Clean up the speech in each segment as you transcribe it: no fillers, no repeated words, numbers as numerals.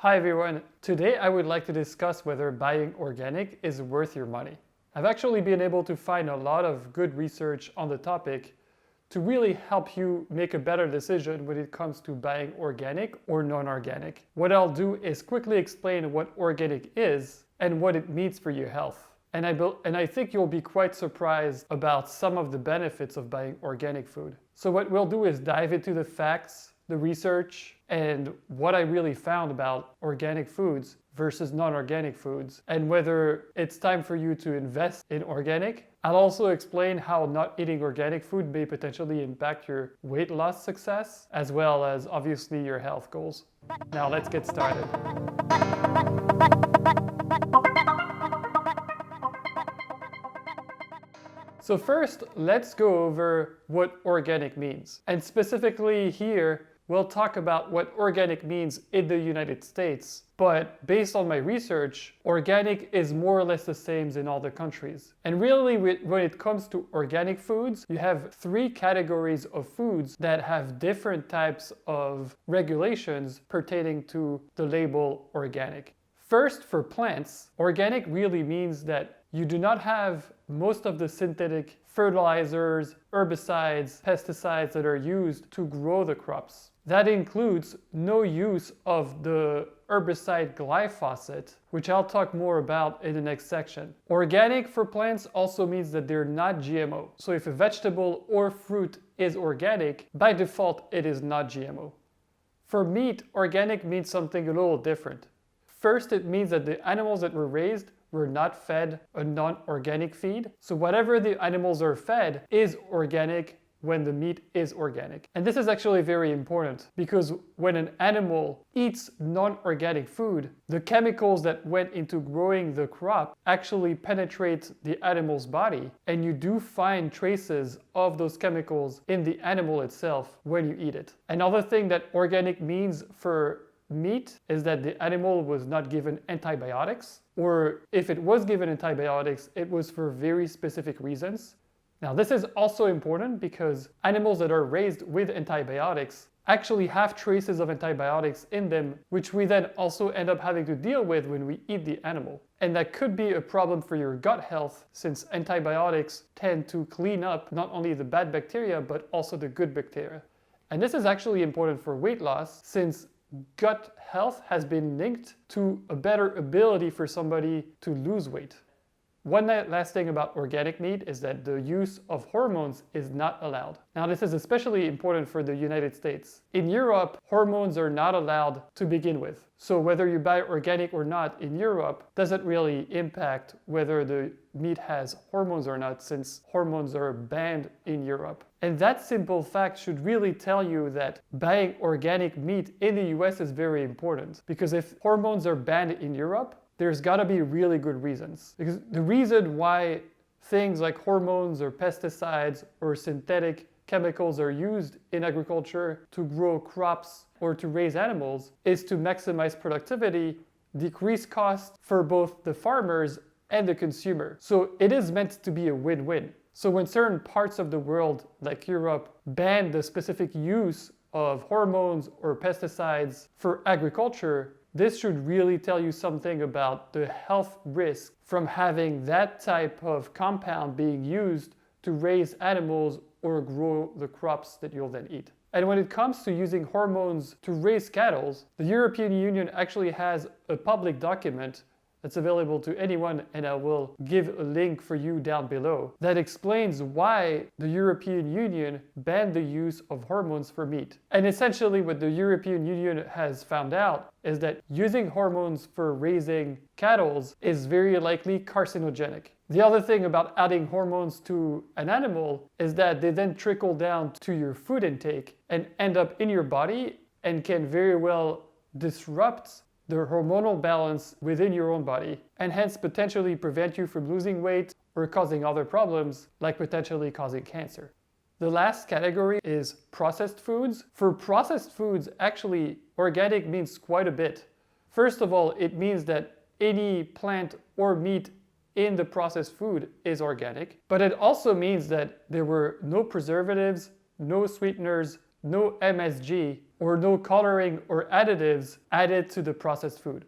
Hi everyone, today I would like to discuss whether buying organic is worth your money. I've actually been able to find a lot of good research on the topic to really help you make a better decision when it comes to buying organic or non-organic. What I'll do is quickly explain what organic is and what it means for your health. And I think you'll be quite surprised about some of the benefits of buying organic food. So what we'll do is dive into the facts, the research, and what I really found about organic foods versus non-organic foods, and whether it's time for you to invest in organic. I'll also explain how not eating organic food may potentially impact your weight loss success, as well as obviously your health goals. Now let's get started. So first, let's go over what organic means. And specifically here, we'll talk about what organic means in the United States, but based on my research, organic is more or less the same in all the countries. And really, when it comes to organic foods, you have three categories of foods that have different types of regulations pertaining to the label organic. First, for plants, organic really means that you do not have most of the synthetic fertilizers, herbicides, pesticides that are used to grow the crops. That includes no use of the herbicide glyphosate, which I'll talk more about in the next section. Organic for plants also means that they're not GMO. So if a vegetable or fruit is organic, by default it is not GMO. For meat, organic means something a little different. First, it means that the animals that were raised were not fed a non-organic feed. So whatever the animals are fed is organic when the meat is organic. And this is actually very important because when an animal eats non-organic food, the chemicals that went into growing the crop actually penetrate the animal's body, and you do find traces of those chemicals in the animal itself when you eat it. Another thing that organic means for meat is that the animal was not given antibiotics, or if it was given antibiotics, it was for very specific reasons. Now, this is also important because animals that are raised with antibiotics actually have traces of antibiotics in them, which we then also end up having to deal with when we eat the animal. And that could be a problem for your gut health, since antibiotics tend to clean up not only the bad bacteria, but also the good bacteria. And this is actually important for weight loss, since gut health has been linked to a better ability for somebody to lose weight. One last thing about organic meat is that the use of hormones is not allowed. Now, this is especially important for the United States. In Europe, hormones are not allowed to begin with. So whether you buy organic or not in Europe doesn't really impact whether the meat has hormones or not, since hormones are banned in Europe. And that simple fact should really tell you that buying organic meat in the US is very important, because if hormones are banned in Europe, there's got to be really good reasons. Because the reason why things like hormones or pesticides or synthetic chemicals are used in agriculture to grow crops or to raise animals is to maximize productivity, decrease costs for both the farmers and the consumer. So it is meant to be a win-win. So when certain parts of the world, like Europe, ban the specific use of hormones or pesticides for agriculture, this should really tell you something about the health risk from having that type of compound being used to raise animals or grow the crops that you'll then eat. And when it comes to using hormones to raise cattle, the European Union actually has a public document that's available to anyone, and I will give a link for you down below, that explains why the European Union banned the use of hormones for meat. And essentially what the European Union has found out is that using hormones for raising cattle is very likely carcinogenic. The other thing about adding hormones to an animal is that they then trickle down to your food intake and end up in your body and can very well disrupt the hormonal balance within your own body, and hence potentially prevent you from losing weight or causing other problems, like potentially causing cancer. The last category is processed foods. For processed foods, actually, organic means quite a bit. First of all, it means that any plant or meat in the processed food is organic, but it also means that there were no preservatives, no sweeteners, no MSG, or no coloring or additives added to the processed food.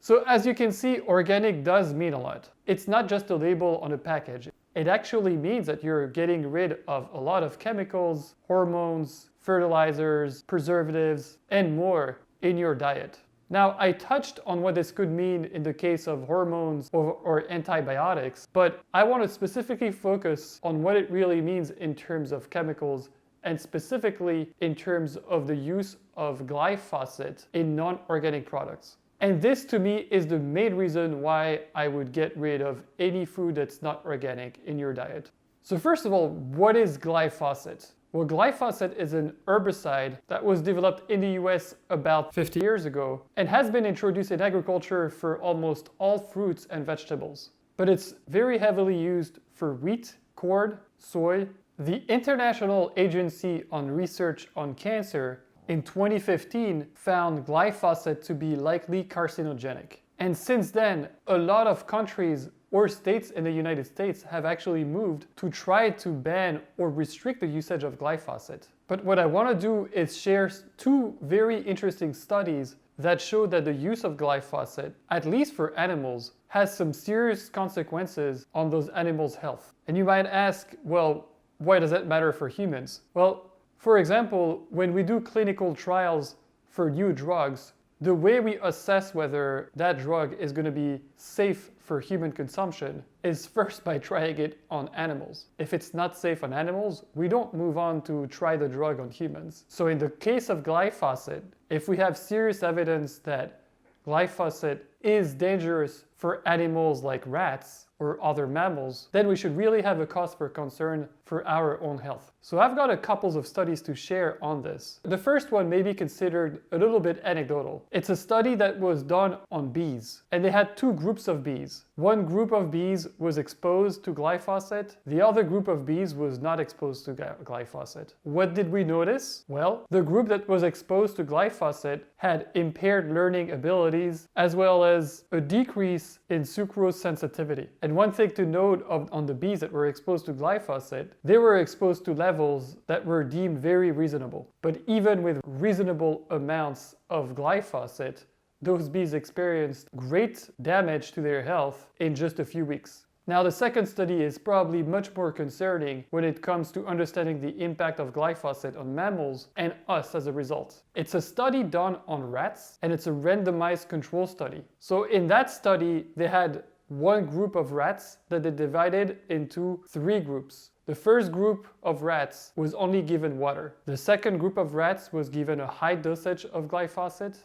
So as you can see, organic does mean a lot. It's not just a label on a package. It actually means that you're getting rid of a lot of chemicals, hormones, fertilizers, preservatives, and more in your diet. Now, I touched on what this could mean in the case of hormones or antibiotics, but I want to specifically focus on what it really means in terms of chemicals, and specifically in terms of the use of glyphosate in non-organic products. And this to me is the main reason why I would get rid of any food that's not organic in your diet. So first of all, what is glyphosate? Well, glyphosate is an herbicide that was developed in the US about 50 years ago and has been introduced in agriculture for almost all fruits and vegetables. But it's very heavily used for wheat, corn, soy. The International Agency on Research on Cancer in 2015 found glyphosate to be likely carcinogenic. And since then, a lot of countries or states in the United States have actually moved to try to ban or restrict the usage of glyphosate. But what I want to do is share two very interesting studies that show that the use of glyphosate, at least for animals, has some serious consequences on those animals' health. And you might ask, well, why does that matter for humans? Well, for example, when we do clinical trials for new drugs, the way we assess whether that drug is going to be safe for human consumption is first by trying it on animals. If it's not safe on animals, we don't move on to try the drug on humans. So in the case of glyphosate, if we have serious evidence that glyphosate is dangerous for animals like rats or other mammals, then we should really have a cause for concern for our own health. So I've got a couple of studies to share on this. The first one may be considered a little bit anecdotal. It's a study that was done on bees, and they had two groups of bees. One group of bees was exposed to glyphosate, the other group of bees was not exposed to glyphosate. What did we notice? Well, the group that was exposed to glyphosate had impaired learning abilities as well as a decrease in sucrose sensitivity. And one thing to note on the bees that were exposed to glyphosate, they were exposed to levels that were deemed very reasonable. But even with reasonable amounts of glyphosate, those bees experienced great damage to their health in just a few weeks. Now, the second study is probably much more concerning when it comes to understanding the impact of glyphosate on mammals and us as a result. It's a study done on rats, and it's a randomized control study. So in that study, they had one group of rats that they divided into three groups. The first group of rats was only given water. The second group of rats was given a high dosage of glyphosate.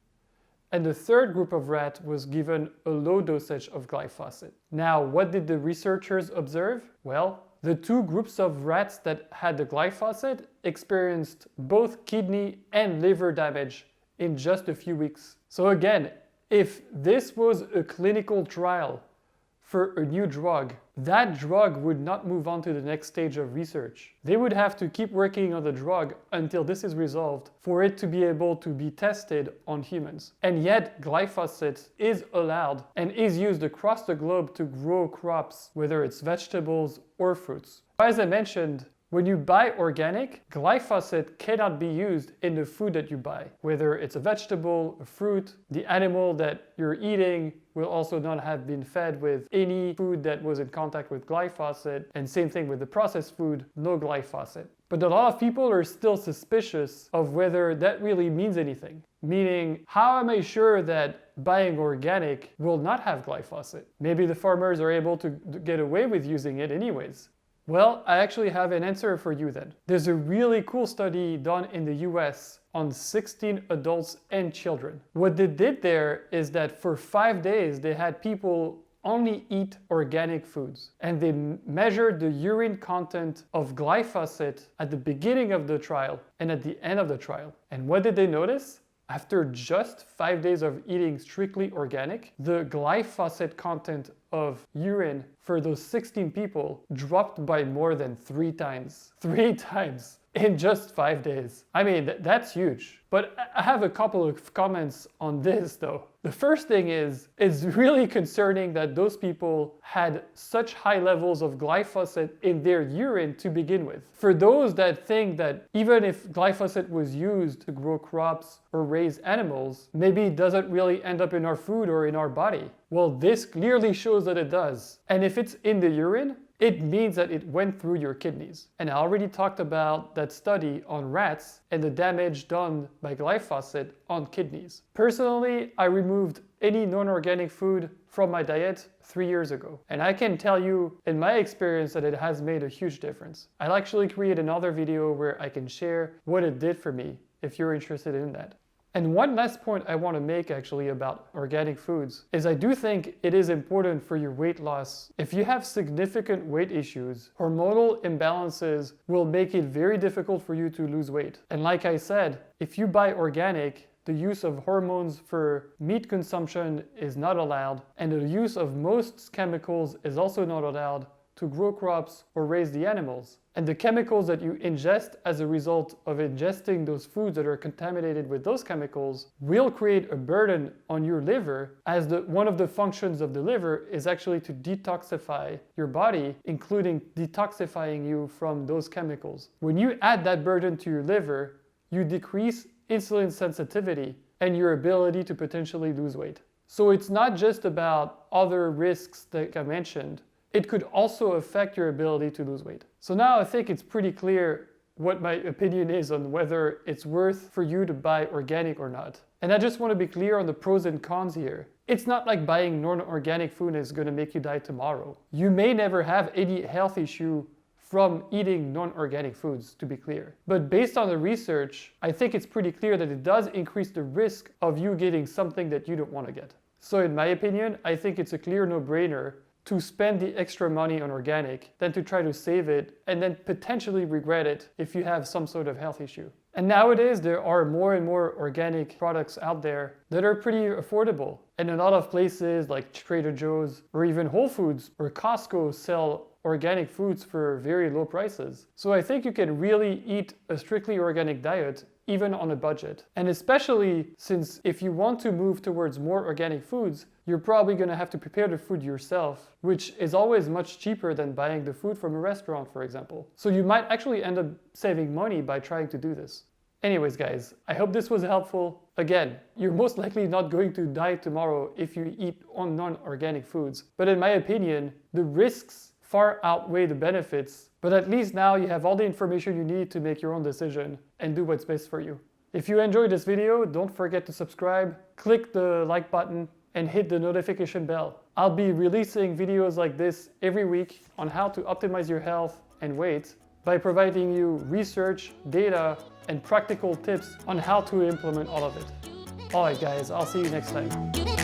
And the third group of rats was given a low dosage of glyphosate. Now, what did the researchers observe? Well, the two groups of rats that had the glyphosate experienced both kidney and liver damage in just a few weeks. So again, if this was a clinical trial for a new drug, that drug would not move on to the next stage of research. They would have to keep working on the drug until this is resolved for it to be able to be tested on humans. And yet, glyphosate is allowed and is used across the globe to grow crops, whether it's vegetables or fruits. As I mentioned, when you buy organic, glyphosate cannot be used in the food that you buy. Whether it's a vegetable, a fruit, the animal that you're eating will also not have been fed with any food that was in contact with glyphosate, and same thing with the processed food, no glyphosate. But a lot of people are still suspicious of whether that really means anything. Meaning, how am I sure that buying organic will not have glyphosate? Maybe the farmers are able to get away with using it anyways. Well, I actually have an answer for you then. There's a really cool study done in the US on 16 adults and children. What they did there is that for 5 days they had people only eat organic foods, and they measured the urine content of glyphosate at the beginning of the trial and at the end of the trial. And what did they notice? After just 5 days of eating strictly organic, the glyphosate content of urine for those 16 people dropped by more than 3 times. 3 times in just 5 days. I mean, that's huge. But I have a couple of comments on this though. The first thing is, it's really concerning that those people had such high levels of glyphosate in their urine to begin with. For those that think that even if glyphosate was used to grow crops or raise animals, maybe it doesn't really end up in our food or in our body. Well, this clearly shows that it does. And if it's in the urine, it means that it went through your kidneys. And I already talked about that study on rats and the damage done by glyphosate on kidneys. Personally, I removed any non-organic food from my diet 3 years ago. And I can tell you, in my experience, that it has made a huge difference. I'll actually create another video where I can share what it did for me, if you're interested in that. And one last point I want to make actually about organic foods is I do think it is important for your weight loss. If you have significant weight issues, hormonal imbalances will make it very difficult for you to lose weight. And like I said, if you buy organic, the use of hormones for meat consumption is not allowed, and the use of most chemicals is also not allowed to grow crops or raise the animals. And the chemicals that you ingest as a result of ingesting those foods that are contaminated with those chemicals will create a burden on your liver, as one of the functions of the liver is actually to detoxify your body, including detoxifying you from those chemicals. When you add that burden to your liver, you decrease insulin sensitivity and your ability to potentially lose weight. So it's not just about other risks that I mentioned. It could also affect your ability to lose weight. So now I think it's pretty clear what my opinion is on whether it's worth for you to buy organic or not. And I just want to be clear on the pros and cons here. It's not like buying non-organic food is going to make you die tomorrow. You may never have any health issue from eating non-organic foods, to be clear. But based on the research, I think it's pretty clear that it does increase the risk of you getting something that you don't want to get. So in my opinion, I think it's a clear no-brainer to spend the extra money on organic than to try to save it and then potentially regret it if you have some sort of health issue. And nowadays there are more and more organic products out there that are pretty affordable. And a lot of places like Trader Joe's or even Whole Foods or Costco sell organic foods for very low prices. So I think you can really eat a strictly organic diet even on a budget. And especially since if you want to move towards more organic foods, you're probably going to have to prepare the food yourself, which is always much cheaper than buying the food from a restaurant, for example. So you might actually end up saving money by trying to do this. Anyways, guys, I hope this was helpful. Again, you're most likely not going to die tomorrow if you eat on non-organic foods. But in my opinion, the risks far outweigh the benefits. But at least now you have all the information you need to make your own decision and do what's best for you. If you enjoyed this video, don't forget to subscribe, click the like button, and hit the notification bell. I'll be releasing videos like this every week on how to optimize your health and weight by providing you research, data, and practical tips on how to implement all of it. Alright guys, I'll see you next time.